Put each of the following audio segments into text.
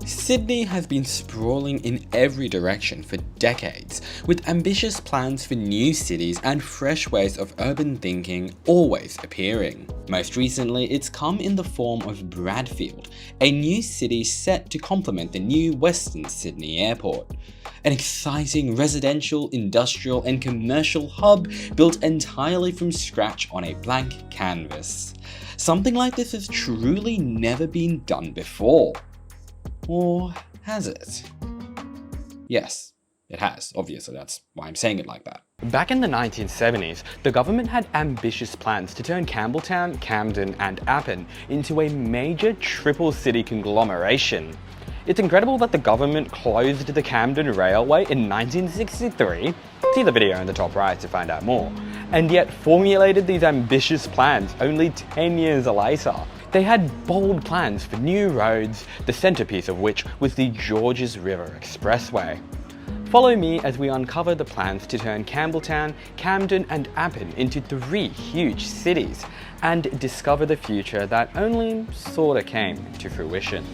Sydney has been sprawling in every direction for decades, with ambitious plans for new cities and fresh ways of urban thinking always appearing. Most recently, it's come in the form of Bradfield, a new city set to complement the new Western Sydney Airport. An exciting residential, industrial and commercial hub built entirely from scratch on a blank canvas. Something like this has truly never been done before. Or has it? Yes, it has. Obviously, that's why I'm saying it like that. Back in the 1970s, the government had ambitious plans to turn Campbelltown, Camden and Appin into a major triple-city conglomeration. It's incredible that the government closed the Camden Railway in 1963, see the video in the top right to find out more, and yet formulated these ambitious plans only 10 years later. They had bold plans for new roads, the centrepiece of which was the Georges River Expressway. Follow me as we uncover the plans to turn Campbelltown, Camden and Appin into 3 huge cities, and discover the future that only sorta came to fruition.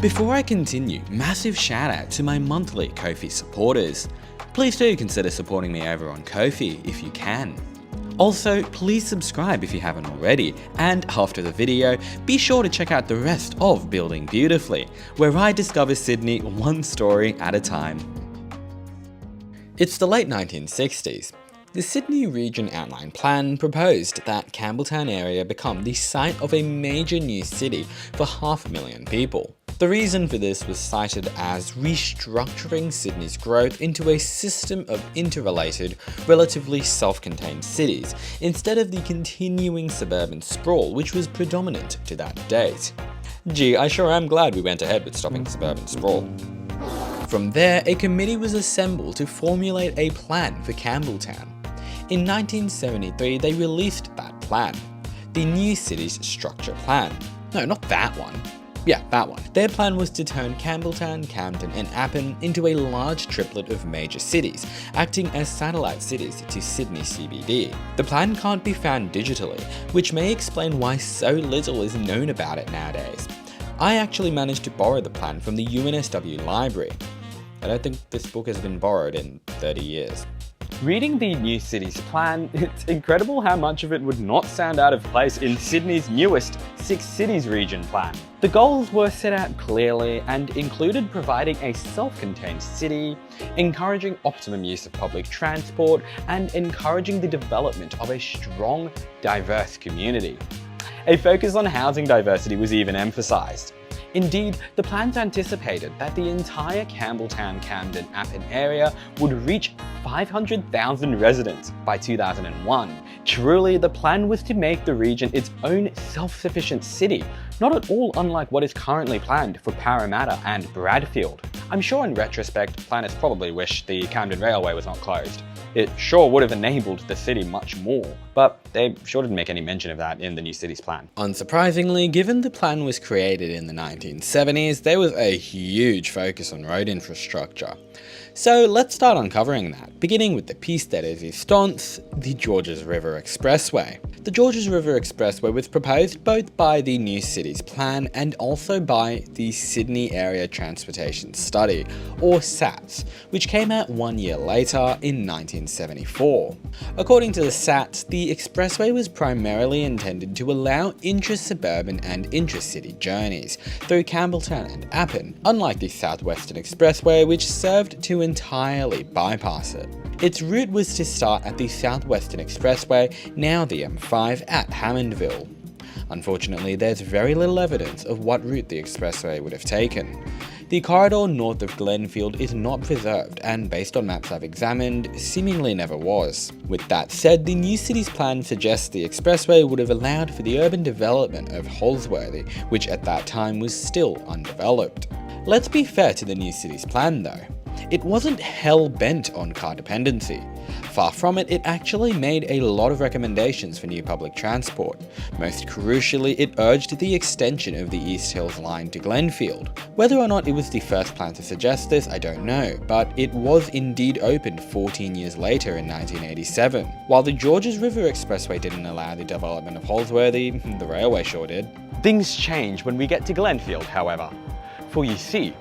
Before I continue, massive shout out to my monthly Ko-fi supporters. Please do consider supporting me over on Ko-fi if you can. Also, please subscribe if you haven't already, and after the video, be sure to check out the rest of Building Beautifully, where I discover Sydney one story at a time. It's the late 1960s. The Sydney Region Outline Plan proposed that Campbelltown area become the site of a major new city for 500,000 people. The reason for this was cited as restructuring Sydney's growth into a system of interrelated, relatively self-contained cities, instead of the continuing suburban sprawl which was predominant to that date. Gee, I sure am glad we went ahead with stopping suburban sprawl. From there, a committee was assembled to formulate a plan for Campbelltown. In 1973, they released that plan, the New Cities Structure Plan. No, not that one. Yeah, that one. Their plan was to turn Campbelltown, Camden and Appin into a large triplet of major cities, acting as satellite cities to Sydney CBD. The plan can't be found digitally, which may explain why so little is known about it nowadays. I actually managed to borrow the plan from the UNSW library. I don't think this book has been borrowed in 30 years. Reading the New Cities Plan, it's incredible how much of it would not sound out of place in Sydney's newest 6 Cities Region Plan. The goals were set out clearly and included providing a self-contained city, encouraging optimum use of public transport, and encouraging the development of a strong, diverse community. A focus on housing diversity was even emphasised. Indeed, the plans anticipated that the entire Campbelltown, Camden, Appin area would reach 500,000 residents by 2001. Truly, the plan was to make the region its own self-sufficient city, not at all unlike what is currently planned for Parramatta and Bradfield. I'm sure in retrospect, planners probably wish the Camden Railway was not closed. It sure would have enabled the city much more, but they sure didn't make any mention of that in the New Cities Plan. Unsurprisingly, given the plan was created in the 1970s, there was a huge focus on road infrastructure. So let's start uncovering that, beginning with the piece de resistance, the Georges River Expressway. The Georges River Expressway was proposed both by the New Cities Plan and also by the Sydney Area Transportation Study, or SATS, which came out 1 year later in 1974. According to the SATS, the expressway was primarily intended to allow intra-suburban and intra-city journeys through Campbelltown and Appin, unlike the South Western Expressway, which served to entirely bypass it. Its route was to start at the South Western Expressway, now the M5, at Hammondville. Unfortunately, there's very little evidence of what route the expressway would have taken. The corridor north of Glenfield is not preserved and, based on maps I've examined, seemingly never was. With that said, the New Cities Plan suggests the expressway would have allowed for the urban development of Holsworthy, which at that time was still undeveloped. Let's be fair to the New Cities Plan though. It wasn't hell-bent on car dependency. Far from it, it actually made a lot of recommendations for new public transport. Most crucially, it urged the extension of the East Hills line to Glenfield. Whether or not it was the first plan to suggest this, I don't know, but it was indeed opened 14 years later in 1987. While the Georges River Expressway didn't allow the development of Holsworthy, the railway sure did. Things change when we get to Glenfield, however. For you see,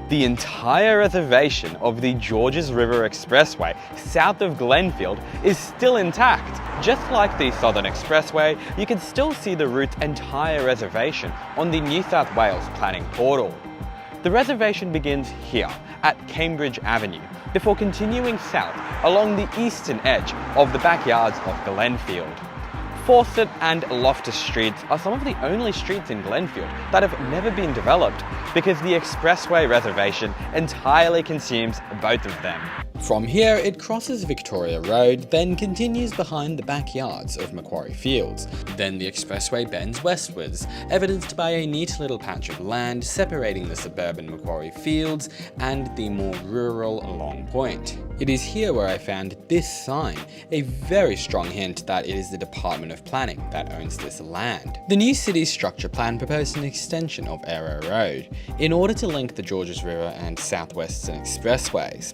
the entire reservation of the Georges River Expressway south of Glenfield is still intact. Just like the Southern Expressway, you can still see the route's entire reservation on the New South Wales planning portal. The reservation begins here at Cambridge Avenue before continuing south along the eastern edge of the backyards of Glenfield. Fawcett and Loftus Streets are some of the only streets in Glenfield that have never been developed because the expressway reservation entirely consumes both of them. From here, it crosses Victoria Road, then continues behind the backyards of Macquarie Fields. Then the expressway bends westwards, evidenced by a neat little patch of land separating the suburban Macquarie Fields and the more rural Long Point. It is here where I found this sign, a very strong hint that it is the Department of Planning that owns this land. The new city's structure plan proposed an extension of Arrow Road in order to link the Georges River and South Western Expressways.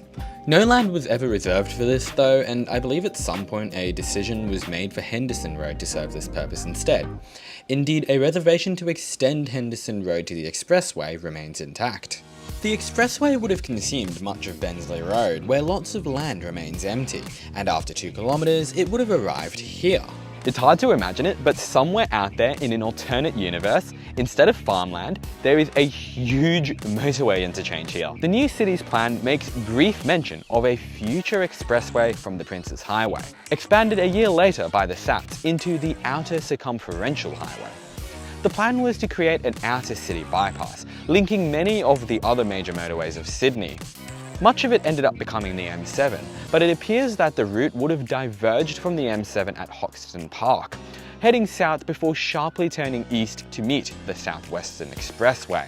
No land was ever reserved for this though, and I believe at some point a decision was made for Henderson Road to serve this purpose instead. Indeed, a reservation to extend Henderson Road to the expressway remains intact. The expressway would have consumed much of Bensley Road, where lots of land remains empty, and after 2 kilometers, it would have arrived here. It's hard to imagine it, but somewhere out there in an alternate universe, instead of farmland, there is a huge motorway interchange here. The new city's plan makes brief mention of a future expressway from the Princes Highway, expanded a year later by the SAPs into the Outer Circumferential Highway. The plan was to create an outer city bypass, linking many of the other major motorways of Sydney. Much of it ended up becoming the M7, but it appears that the route would have diverged from the M7 at Hoxton Park, heading south before sharply turning east to meet the South Western Expressway.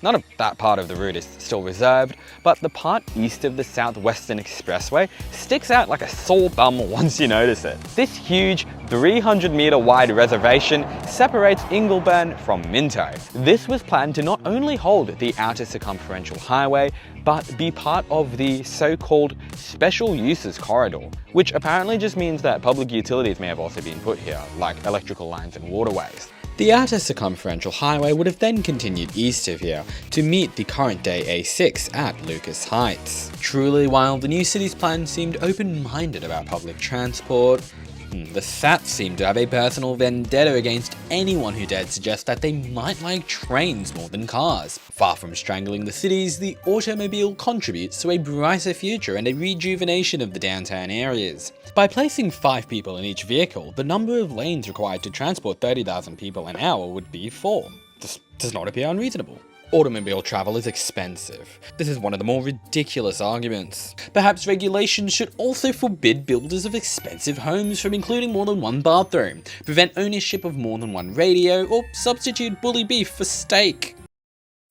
None of that part of the route is still reserved, but the part east of the South Western Expressway sticks out like a sore thumb once you notice it. This huge 300-metre wide reservation separates Ingleburn from Minto. This was planned to not only hold the Outer Circumferential Highway, but be part of the so-called Special Uses Corridor, which apparently just means that public utilities may have also been put here, like electrical lines and waterways. The Outer Circumferential Highway would have then continued east of here to meet the current-day A6 at Lucas Heights. Truly, while the new city's plan seemed open-minded about public transport, the SATs seemed to have a personal vendetta against anyone who dared suggest that they might like trains more than cars. Far from strangling the cities, the automobile contributes to a brighter future and a rejuvenation of the downtown areas. By placing 5 people in each vehicle, the number of lanes required to transport 30,000 people an hour would be 4. This does not appear unreasonable. Automobile travel is expensive. This is one of the more ridiculous arguments. Perhaps regulations should also forbid builders of expensive homes from including more than 1 bathroom, prevent ownership of more than 1 radio, or substitute bully beef for steak.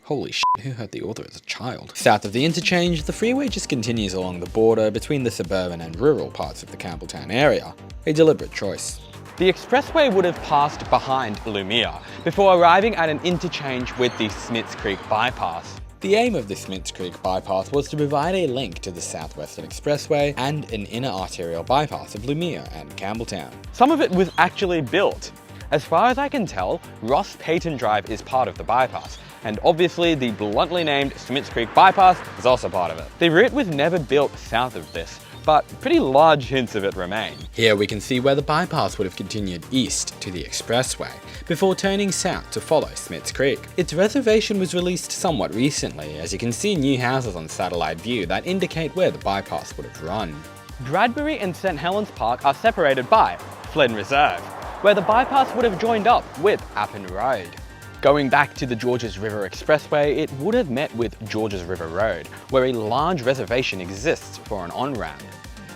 Holy shit, who heard the author as a child? South of the interchange, the freeway just continues along the border between the suburban and rural parts of the Campbelltown area. A deliberate choice. The expressway would have passed behind Lumen before arriving at an interchange with the Smiths Creek bypass. The aim of the Smiths Creek bypass was to provide a link to the South Western Expressway and an inner arterial bypass of Lumen and Campbelltown. Some of it was actually built. As far as I can tell, Ross Payton Drive is part of the bypass, and obviously the bluntly named Smiths Creek bypass is also part of it. The route was never built south of this, but pretty large hints of it remain. Here we can see where the bypass would have continued east to the expressway, before turning south to follow Smiths Creek. Its reservation was released somewhat recently, as you can see new houses on satellite view that indicate where the bypass would have run. Bradbury and St Helens Park are separated by Flynn Reserve, where the bypass would have joined up with Appin Road. Going back to the Georges River Expressway, it would have met with Georges River Road, where a large reservation exists for an on-ramp.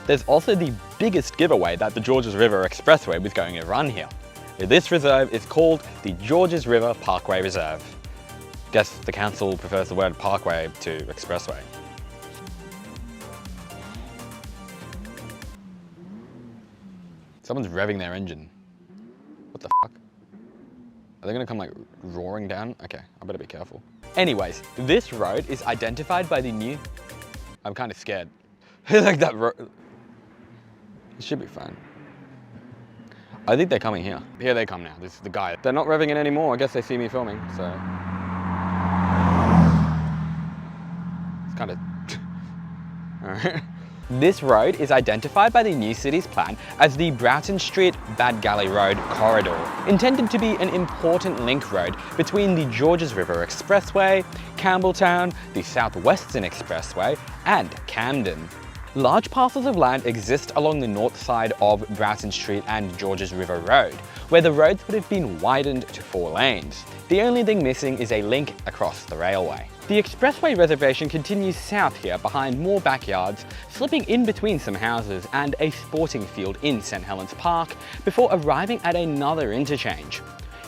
There's also the biggest giveaway that the Georges River Expressway was going to run here. This reserve is called the Georges River Parkway Reserve. Guess the council prefers the word parkway to expressway. Someone's revving their engine. What the fuck? Are they gonna come like roaring down? Okay, I better be careful. Anyways, this road is identified by the new... I'm kind of scared. Like that road... It should be fine. I think they're coming here. Here they come now. This is the guy. They're not revving it anymore. I guess they see me filming, so... It's kind of... Alright. This road is identified by the new city's plan as the Broughton Street Bad Galley Road corridor, intended to be an important link road between the Georges River Expressway, Campbelltown, the Southwestern Expressway, and Camden. Large parcels of land exist along the north side of Broughton Street and Georges River Road, where the roads would have been widened to 4 lanes. The only thing missing is a link across the railway. The expressway reservation continues south here behind more backyards, slipping in between some houses and a sporting field in St Helens Park before arriving at another interchange.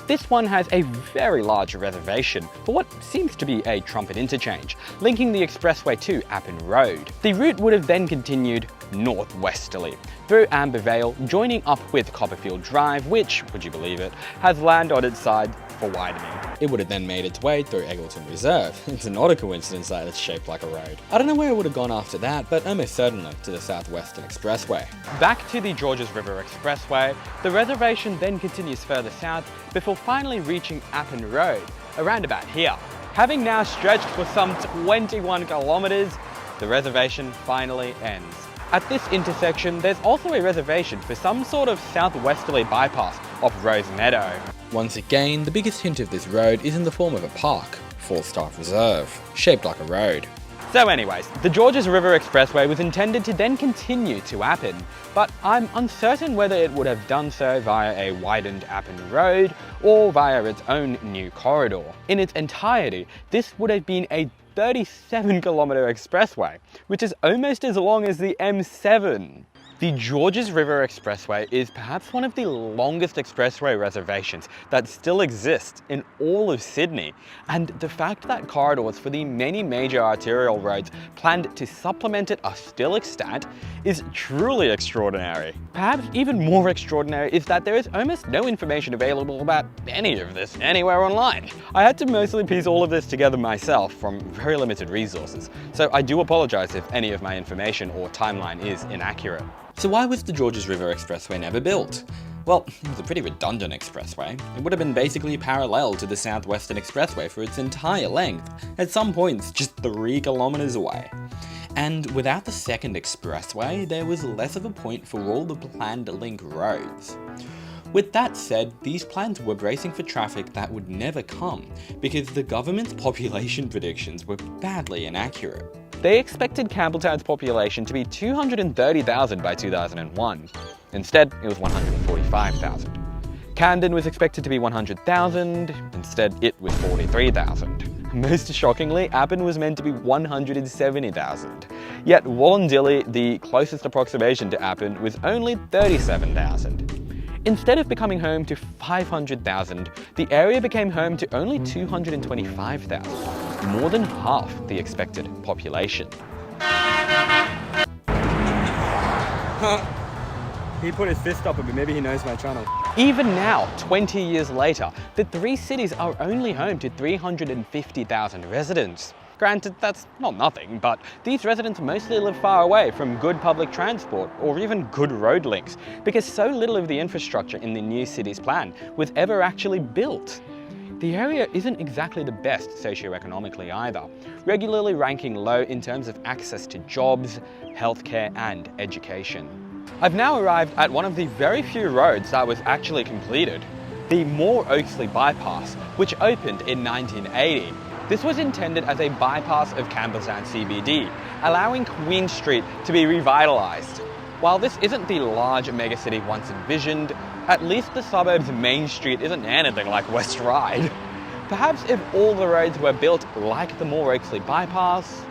This one has a very large reservation for what seems to be a trumpet interchange, linking the expressway to Appin Road. The route would have then continued northwesterly through Amber Vale, joining up with Copperfield Drive, which, would you believe it, has land on its side for widening. It would have then made its way through Eggleton Reserve. It's not a coincidence that it's shaped like a road. I don't know where it would have gone after that, but almost certainly to the Southwestern Expressway. Back to the Georges River Expressway, the reservation then continues further south before finally reaching Appin Road, around about here. Having now stretched for some 21 kilometers, the reservation finally ends. At this intersection, there's also a reservation for some sort of southwesterly bypass of Rose Meadow. Once again, the biggest hint of this road is in the form of a park, Falstaff Reserve, shaped like a road. So anyways, the Georges River Expressway was intended to then continue to Appin, but I'm uncertain whether it would have done so via a widened Appin Road or via its own new corridor. In its entirety, this would have been a 37-kilometer expressway, which is almost as long as the M7. The Georges River Expressway is perhaps one of the longest expressway reservations that still exist in all of Sydney, and the fact that corridors for the many major arterial roads planned to supplement it are still extant is truly extraordinary. Perhaps even more extraordinary is that there is almost no information available about any of this anywhere online. I had to mostly piece all of this together myself from very limited resources, so I do apologize if any of my information or timeline is inaccurate. So why was the Georges River Expressway never built? Well, it was a pretty redundant expressway. It would have been basically parallel to the Southwestern Expressway for its entire length, at some points just 3 kilometers away. And without the second expressway, there was less of a point for all the planned link roads. With that said, these plans were bracing for traffic that would never come, because the government's population predictions were badly inaccurate. They expected Campbelltown's population to be 230,000 by 2001. Instead, it was 145,000. Camden was expected to be 100,000. Instead, it was 43,000. Most shockingly, Appin was meant to be 170,000. Yet Wollondilly, the closest approximation to Appin, was only 37,000. Instead of becoming home to 500,000, the area became home to only 225,000, more than half the expected population. He put his fist up a bit, maybe he knows my channel. Even now, 20 years later, the 3 cities are only home to 350,000 residents. Granted, that's not nothing, but these residents mostly live far away from good public transport or even good road links, because so little of the infrastructure in the new city's plan was ever actually built. The area isn't exactly the best socioeconomically either, regularly ranking low in terms of access to jobs, healthcare, and education. I've now arrived at one of the very few roads that was actually completed, the Moore Oaksley Bypass, which opened in 1980. This was intended as a bypass of Campbelltown CBD, allowing Queen Street to be revitalised. While this isn't the large megacity once envisioned, at least the suburb's main street isn't anything like West Ryde. Perhaps if all the roads were built like the Moore Oaksley Bypass,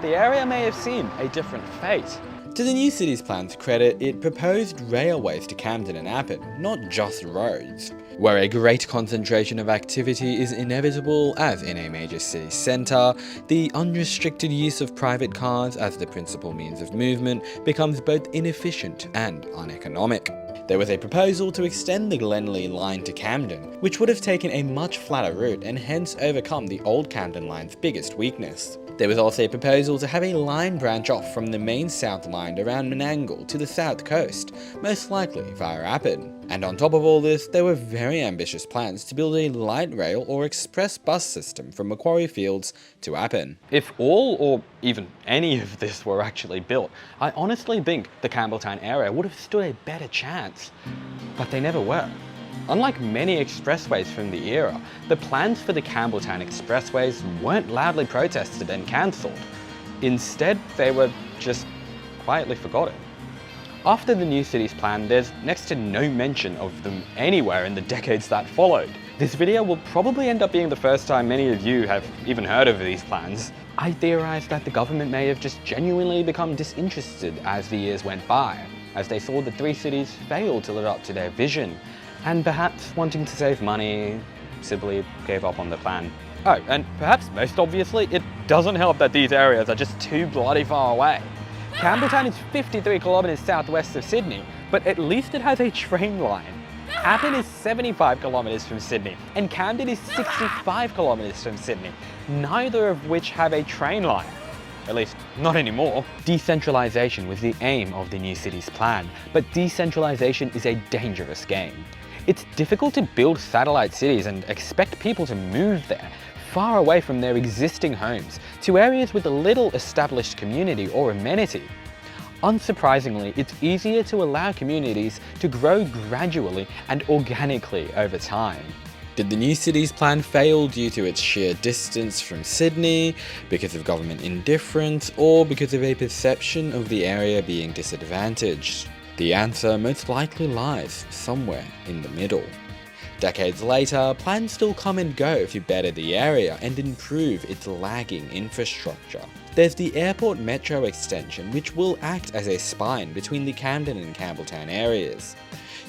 the area may have seen a different fate. To the new city's plan's credit, it proposed railways to Camden and Appin, not just roads. Where a great concentration of activity is inevitable, as in a major city centre, the unrestricted use of private cars as the principal means of movement becomes both inefficient and uneconomic. There was a proposal to extend the Glenlee line to Camden, which would have taken a much flatter route and hence overcome the old Camden line's biggest weakness. There was also a proposal to have a line branch off from the main south line around Menangle to the south coast, most likely via Appin. And on top of all this, there were very ambitious plans to build a light rail or express bus system from Macquarie Fields to Appin. If all or even any of this were actually built, I honestly think the Campbelltown area would have stood a better chance. But they never were. Unlike many expressways from the era, the plans for the Campbelltown expressways weren't loudly protested and cancelled. Instead, they were just quietly forgotten. After the new city's plan, there's next to no mention of them anywhere in the decades that followed. This video will probably end up being the first time many of you have even heard of these plans. I theorise that the government may have just genuinely become disinterested as the years went by, as they saw the three cities fail to live up to their vision, and perhaps wanting to save money, simply gave up on the plan. Oh, and perhaps most obviously, it doesn't help that these areas are just too bloody far away. Campbelltown is 53 kilometres southwest of Sydney, but at least it has a train line. Appin is 75 kilometres from Sydney, and Camden is 65 kilometres from Sydney, neither of which have a train line. At least, not anymore. Decentralisation was the aim of the new city's plan, but decentralisation is a dangerous game. It's difficult to build satellite cities and expect people to move there, far away from their existing homes, to areas with a little established community or amenity. Unsurprisingly, it's easier to allow communities to grow gradually and organically over time. Did the new city's plan fail due to its sheer distance from Sydney, because of government indifference, or because of a perception of the area being disadvantaged? The answer most likely lies somewhere in the middle. Decades later, plans still come and go to better the area and improve its lagging infrastructure. There's the airport metro extension, which will act as a spine between the Camden and Campbelltown areas.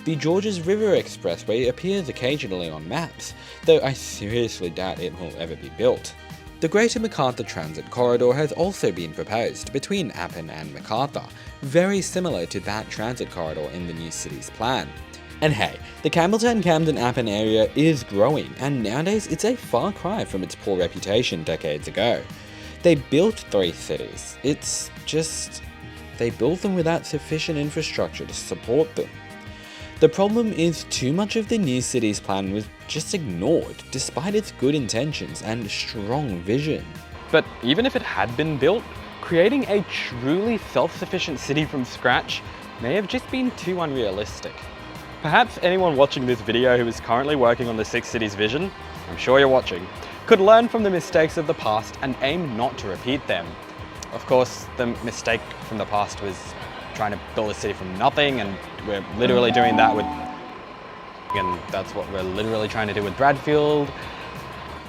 The Georges River Expressway appears occasionally on maps, though I seriously doubt it will ever be built. The Greater Macarthur Transit Corridor has also been proposed between Appin and Macarthur, very similar to that transit corridor in the new city's plan. And hey, the Campbelltown-Camden-Appin area is growing, and nowadays it's a far cry from its poor reputation decades ago. They built three cities, it's just they built them without sufficient infrastructure to support them. The problem is too much of the new city's plan was just ignored, despite its good intentions and strong vision. But even if it had been built, creating a truly self-sufficient city from scratch may have just been too unrealistic. Perhaps anyone watching this video who is currently working on the Six Cities vision, I'm sure you're watching, could learn from the mistakes of the past and aim not to repeat them. Of course, the mistake from the past was trying to build a city from nothing, and we're literally doing that with, and that's what we're literally trying to do with Bradfield.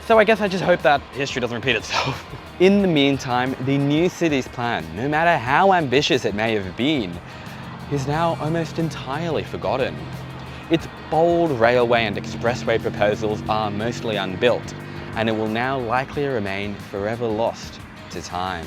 So I guess I just hope that history doesn't repeat itself. In the meantime, the new city's plan, no matter how ambitious it may have been, is now almost entirely forgotten. Its bold railway and expressway proposals are mostly unbuilt, and it will now likely remain forever lost to time.